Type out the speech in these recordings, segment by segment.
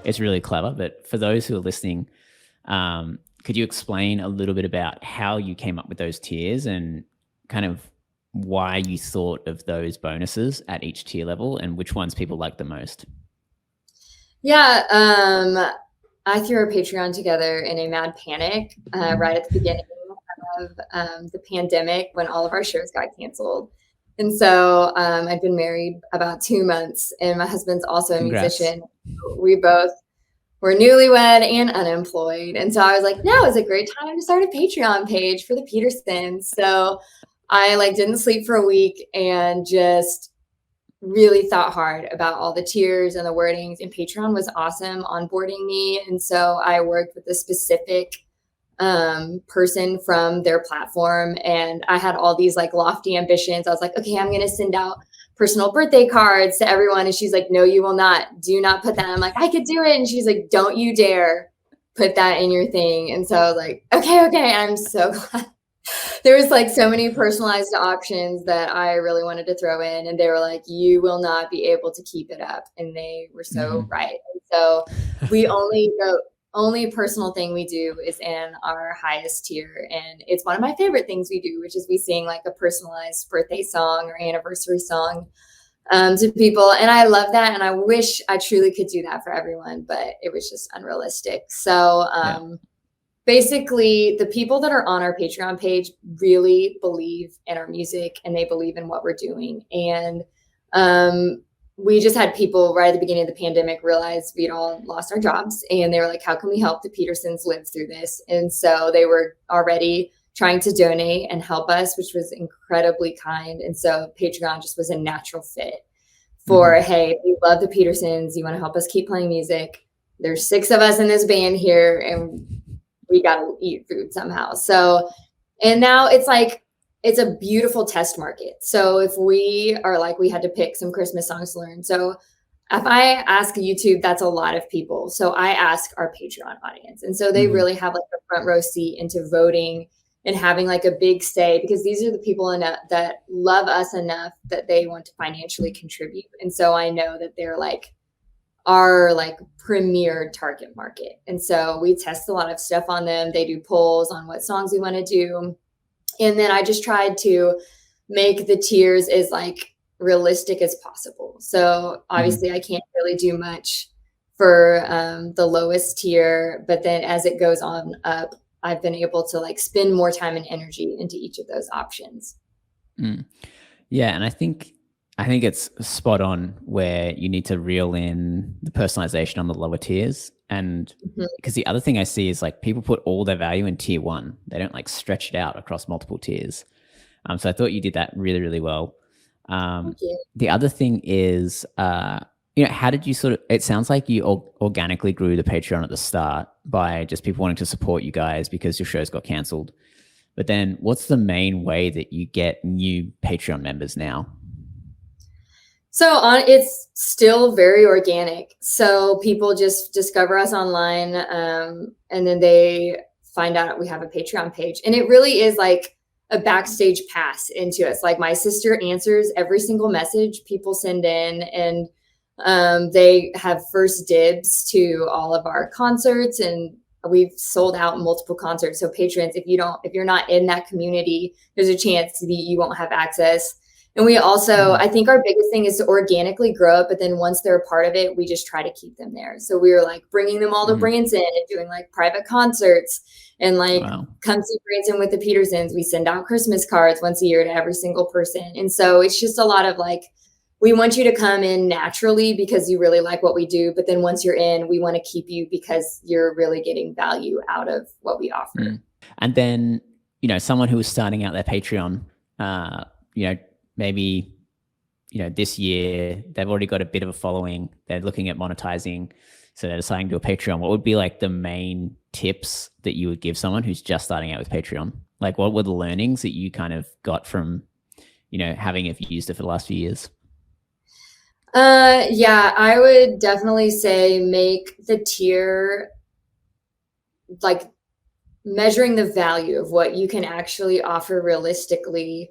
it's really clever. But for those who are listening, could you explain a little bit about how you came up with those tiers and kind of why you thought of those bonuses at each tier level and which ones people like the most? Yeah, I threw our Patreon together in a mad panic right at the beginning of the pandemic when all of our shows got canceled. And so I'd been married about 2 months, and my husband's also a Congrats. musician. We both were newlywed and unemployed. And so I was like, now is a great time to start a Patreon page for the Petersens. So I didn't sleep for a week and just really thought hard about all the tiers and the wordings, and Patreon was awesome onboarding me. And so I worked with a specific person from their platform, and I had all these lofty ambitions. I was like, okay, I'm going to send out personal birthday cards to everyone. And she's like, no, you will not. Do not put that. I'm like, I could do it. And she's like, don't you dare put that in your thing. And so I was like, okay. I'm so glad. There was so many personalized options that I really wanted to throw in, and they were like, you will not be able to keep it up. And they were so right. And so we only personal thing we do is in our highest tier. And it's one of my favorite things we do, which is we sing a personalized birthday song or anniversary song to people. And I love that. And I wish I truly could do that for everyone, but it was just unrealistic. So, basically, the people that are on our Patreon page really believe in our music and they believe in what we're doing. And we just had people right at the beginning of the pandemic realize we'd all lost our jobs, and they were like, how can we help the Petersens live through this? And so they were already trying to donate and help us, which was incredibly kind. And so Patreon just was a natural fit for, hey, we love the Petersens. You want to help us keep playing music? There's 6 of us in this band here, and we got to eat food somehow. So, and now it's a beautiful test market. So if we are we had to pick some Christmas songs to learn. So if I ask YouTube, that's a lot of people. So I ask our Patreon audience. And so they really have a front row seat into voting and having a big say, because these are the people that love us enough that they want to financially contribute. And so I know that they're our premier target market. And so we test a lot of stuff on them. They do polls on what songs we want to do. And then I just tried to make the tiers as realistic as possible. So obviously I can't really do much for the lowest tier, but then as it goes on up, I've been able to spend more time and energy into each of those options. Yeah. And I think it's spot on where you need to reel in the personalization on the lower tiers. And because the other thing I see is people put all their value in tier 1. They don't stretch it out across multiple tiers. So I thought you did that really, really well. Thank you. The other thing is, how did you it sounds like you organically grew the Patreon at the start by just people wanting to support you guys because your shows got canceled. But then what's the main way that you get new Patreon members now? So it's still very organic. So people just discover us online, and then they find out we have a Patreon page. And it really is a backstage pass into us. My sister answers every single message people send in, and they have first dibs to all of our concerts, and we've sold out multiple concerts. So patrons, if you're not in that community, there's a chance that you won't have access. And we also, I think our biggest thing is to organically grow it, but then once they're a part of it, we just try to keep them there. So we were bringing them all to Branson and doing private concerts and come see Branson with the Petersens. We send out Christmas cards once a year to every single person. And so it's just a lot of we want you to come in naturally because you really like what we do. But then once you're in, we want to keep you because you're really getting value out of what we offer. And then, someone who is starting out their Patreon, maybe, this year they've already got a bit of a following. They're looking at monetizing. So they're deciding to do a Patreon. What would be the main tips that you would give someone who's just starting out with Patreon? What were the learnings that you kind of got from, having used it for the last few years? Yeah, I would definitely say make the tier measuring the value of what you can actually offer realistically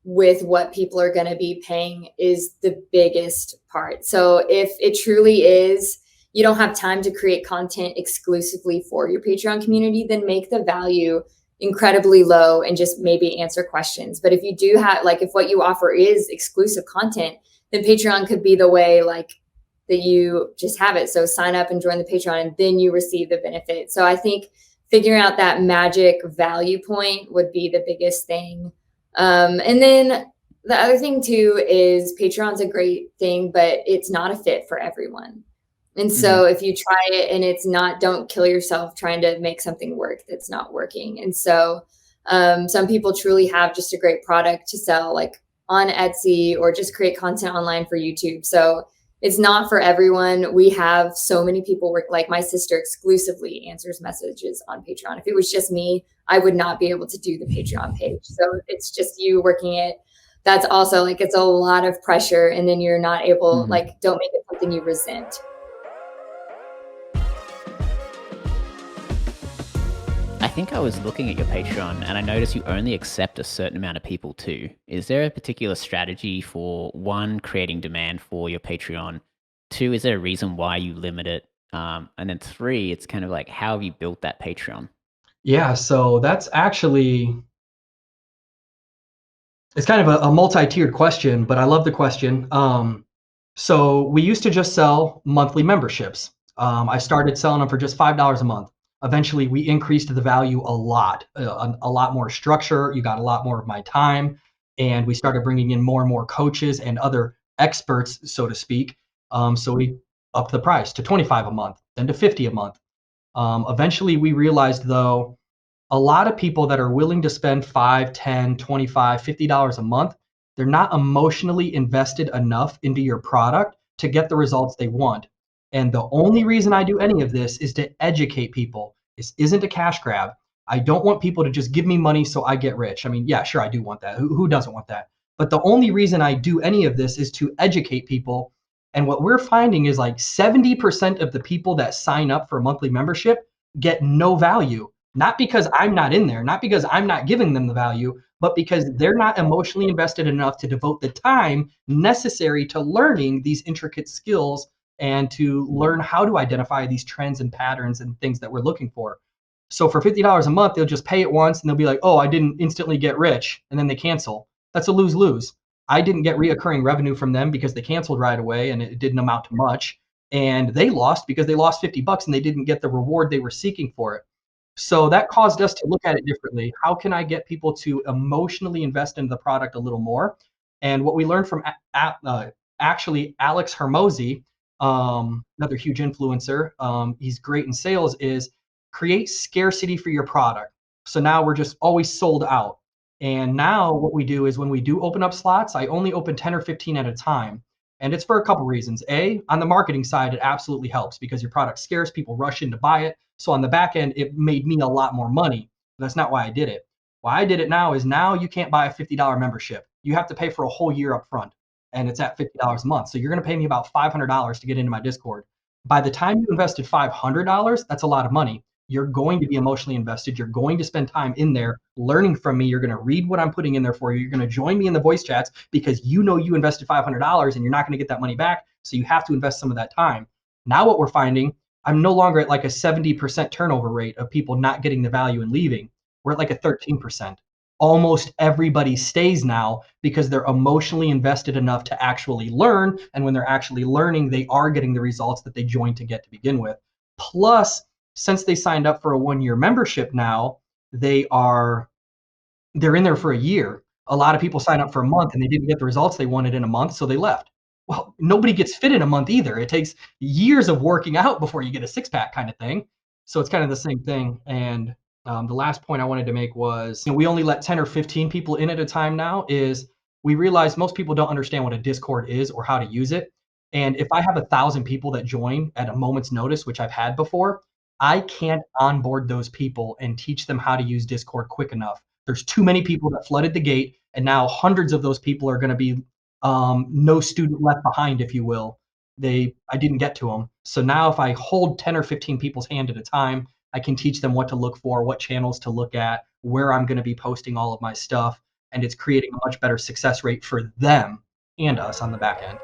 with what people are going to be paying is the biggest part. So if it truly is you don't have time to create content exclusively for your Patreon community, then make the value incredibly low and just maybe answer questions. But if you do have, like, if what you offer is exclusive content, then Patreon could be the way, like, that you just have it. So sign up and join the Patreon, and then you receive the benefit. So I think figuring out that magic value point would be the biggest thing. And then the other thing too is Patreon's a great thing, but it's not a fit for everyone. And so if you try it and it's not, don't kill yourself trying to make something work that's not working. And so some people truly have just a great product to sell, like on Etsy, or just create content online for YouTube. So it's not for everyone. We have so many people work, like my sister exclusively answers messages on Patreon. If it was just me, I would not be able to do the Patreon page. So it's just you working it. That's also, like, it's a lot of pressure, and then you're not able, like, don't make it something you resent. I think I was looking at your Patreon and I noticed you only accept a certain amount of people too. Is there a particular strategy for, one, creating demand for your Patreon? Two, is there a reason why you limit it? And then three, it's kind of like, how have you built that Patreon? Yeah, so that's actually, it's kind of a multi-tiered question, but I love the question. So we used to just sell monthly memberships. I started selling them for just $5 a month. Eventually, we increased the value a lot more structure. You got a lot more of my time, and we started bringing in more and more coaches and other experts, so to speak. So we upped the price to 25 a month, then to 50 a month. Eventually, we realized, though, a lot of people that are willing to spend 5, 10, 25, $50 a month, they're not emotionally invested enough into your product to get the results they want. And the only reason I do any of this is to educate people. This isn't a cash grab. I don't want people to just give me money so I get rich. I mean, yeah, sure, I do want that. Who doesn't want that? But the only reason I do any of this is to educate people. And what we're finding is like 70% of the people that sign up for a monthly membership get no value. Not because I'm not in there, not because I'm not giving them the value, but because they're not emotionally invested enough to devote the time necessary to learning these intricate skills and to learn how to identify these trends and patterns and things that we're looking for. So for $50 a month, they'll just pay it once and they'll be like, oh, I didn't instantly get rich, and then they cancel. That's a lose-lose. I didn't get reoccurring revenue from them because they canceled right away and it didn't amount to much. And they lost because they lost 50 bucks and they didn't get the reward they were seeking for it. So that caused us to look at it differently. How can I get people to emotionally invest into the product a little more? And what we learned from actually Alex Hermosi, another huge influencer, he's great in sales, is create scarcity for your product. So now we're just always sold out. And now what we do is when we do open up slots, I only open 10 or 15 at a time. And it's for a couple reasons. A, on the marketing side, it absolutely helps because your product's scarce, people rush in to buy it. So on the back end, it made me a lot more money. But that's not why I did it. Why I did it now is now you can't buy a $50 membership. You have to pay for a whole year up front, and it's at $50 a month. So you're going to pay me about $500 to get into my Discord. By the time you invested $500, that's a lot of money. You're going to be emotionally invested. You're going to spend time in there learning from me. You're going to read what I'm putting in there for you. You're going to join me in the voice chats because you know you invested $500 and you're not going to get that money back. So you have to invest some of that time. Now what we're finding, I'm no longer at like a 70% turnover rate of people not getting the value and leaving. We're at like a 13%. Almost everybody stays now because they're emotionally invested enough to actually learn. And when they're actually learning, they are getting the results that they joined to get to begin with. Plus, since they signed up for a 1-year membership now, they're in there for a year. A lot of people sign up for a month and they didn't get the results they wanted in a month, so they left. Well, nobody gets fit in a month either. It takes years of working out before you get a six-pack kind of thing. So it's kind of the same thing. And the last point I wanted to make was, we only let 10 or 15 people in at a time now. Is we realize most people don't understand what a Discord is or how to use it. And if I have 1,000 people that join at a moment's notice, which I've had before, I can't onboard those people and teach them how to use Discord quick enough. There's too many people that flooded the gate, and now hundreds of those people are going to be no student left behind, if you will. I didn't get to them. So now if I hold 10 or 15 people's hand at a time, I can teach them what to look for, what channels to look at, where I'm going to be posting all of my stuff, and it's creating a much better success rate for them and us on the back end.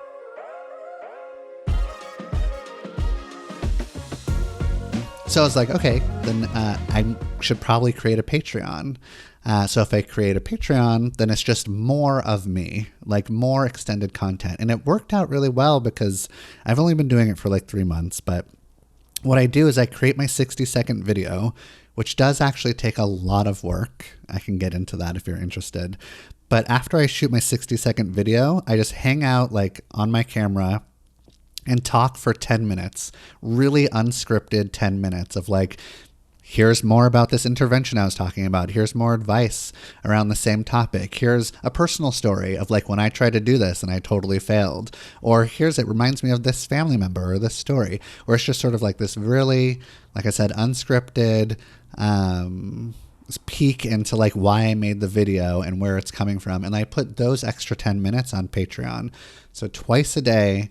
So I was like, okay, then I should probably create a Patreon. So if I create a Patreon, then it's just more of me, like more extended content. And it worked out really well because I've only been doing it for like 3 months. But what I do is I create my 60-second video, which does actually take a lot of work. I can get into that if you're interested. But after I shoot my 60-second video, I just hang out like on my camera and talk for 10 minutes, really unscripted 10 minutes of like, here's more about this intervention I was talking about. Here's more advice around the same topic. Here's a personal story of like when I tried to do this and I totally failed. Or it reminds me of this family member or this story. Or it's just sort of like this really, like I said, unscripted peek into like why I made the video and where it's coming from. And I put those extra 10 minutes on Patreon. So twice a day,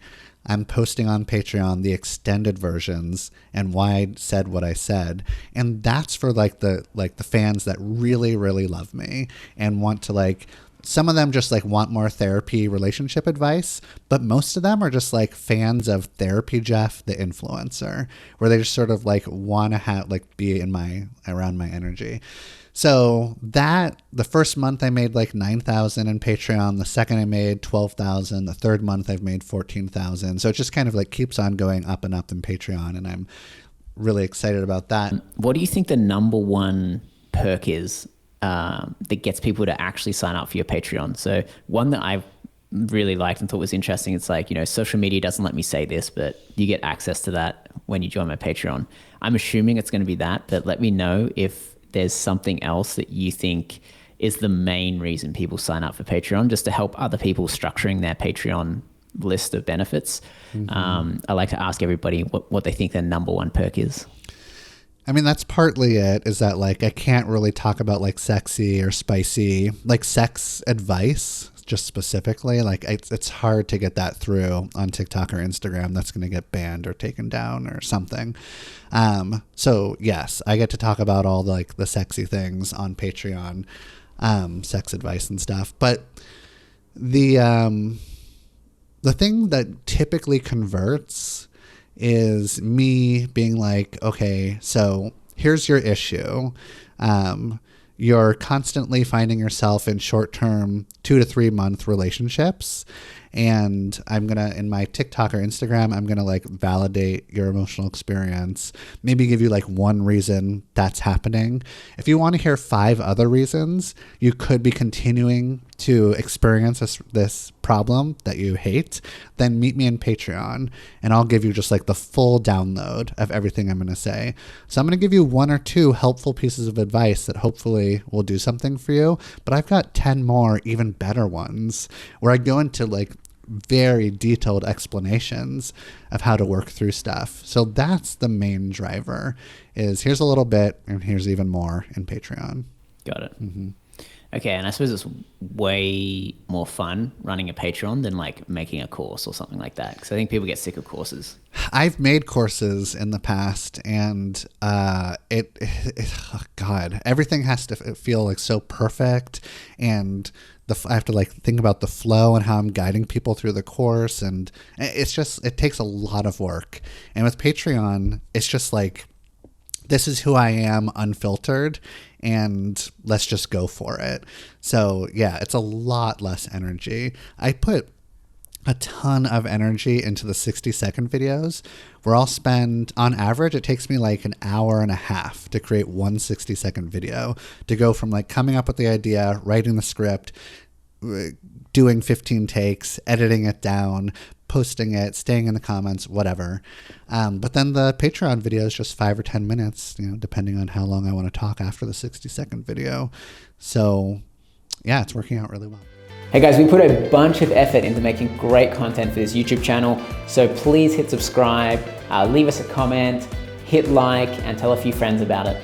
I'm posting on Patreon the extended versions and why I said what I said. And that's for like the fans that really, really love me and want to like, some of them just like want more therapy relationship advice, but most of them are just like fans of Therapy Jeff, the influencer, where they just sort of like want to have like be around my energy. So that the first month I made like 9,000 in Patreon. The second I made 12,000. The third month I've made 14,000. So it just kind of like keeps on going up and up in Patreon. And I'm really excited about that. What do you think the number one perk is that gets people to actually sign up for your Patreon? So one that I've really liked and thought was interesting, it's like, social media doesn't let me say this, but you get access to that when you join my Patreon. I'm assuming it's going to be that, but let me know if there's something else that you think is the main reason people sign up for Patreon, just to help other people structuring their Patreon list of benefits. Mm-hmm. I like to ask everybody what they think their number one perk is. I mean, that's partly it, is that like I can't really talk about like sexy or spicy, like sex advice just specifically. Like it's hard to get that through on TikTok or Instagram. That's going to get banned or taken down or something. So yes, I get to talk about all the sexy things on Patreon, sex advice and stuff. But the thing that typically converts is me being like, okay, so here's your issue. You're constantly finding yourself in short-term 2 to 3 month relationships. And in my TikTok or Instagram, I'm going to like validate your emotional experience, maybe give you like one reason that's happening. If you want to hear 5 other reasons you could be continuing to experience this problem that you hate, then meet me in Patreon and I'll give you just like the full download of everything I'm going to say. So I'm going to give you 1 or 2 helpful pieces of advice that hopefully will do something for you. But I've got 10 more even better ones where I go into like very detailed explanations of how to work through stuff. So that's the main driver, is here's a little bit and here's even more in Patreon. Got it. Mm-hmm. Okay, and I suppose it's way more fun running a Patreon than like making a course or something like that, because I think people get sick of courses. I've made courses in the past, and oh God, everything has to feel like so perfect, and I have to like think about the flow and how I'm guiding people through the course, and it takes a lot of work. And with Patreon, it's just like, this is who I am, unfiltered, and let's just go for it. So yeah, it's a lot less energy. I put a ton of energy into the 60-second videos, where I'll spend, on average, it takes me like an hour and a half to create one 60-second video, to go from like coming up with the idea, writing the script, doing 15 takes, editing it down, posting it, staying in the comments, whatever. But then the Patreon video is just 5 or 10 minutes, depending on how long I want to talk after the 60-second video. So yeah, it's working out really well. Hey guys, we put a bunch of effort into making great content for this YouTube channel. So please hit subscribe, leave us a comment, hit like, and tell a few friends about it.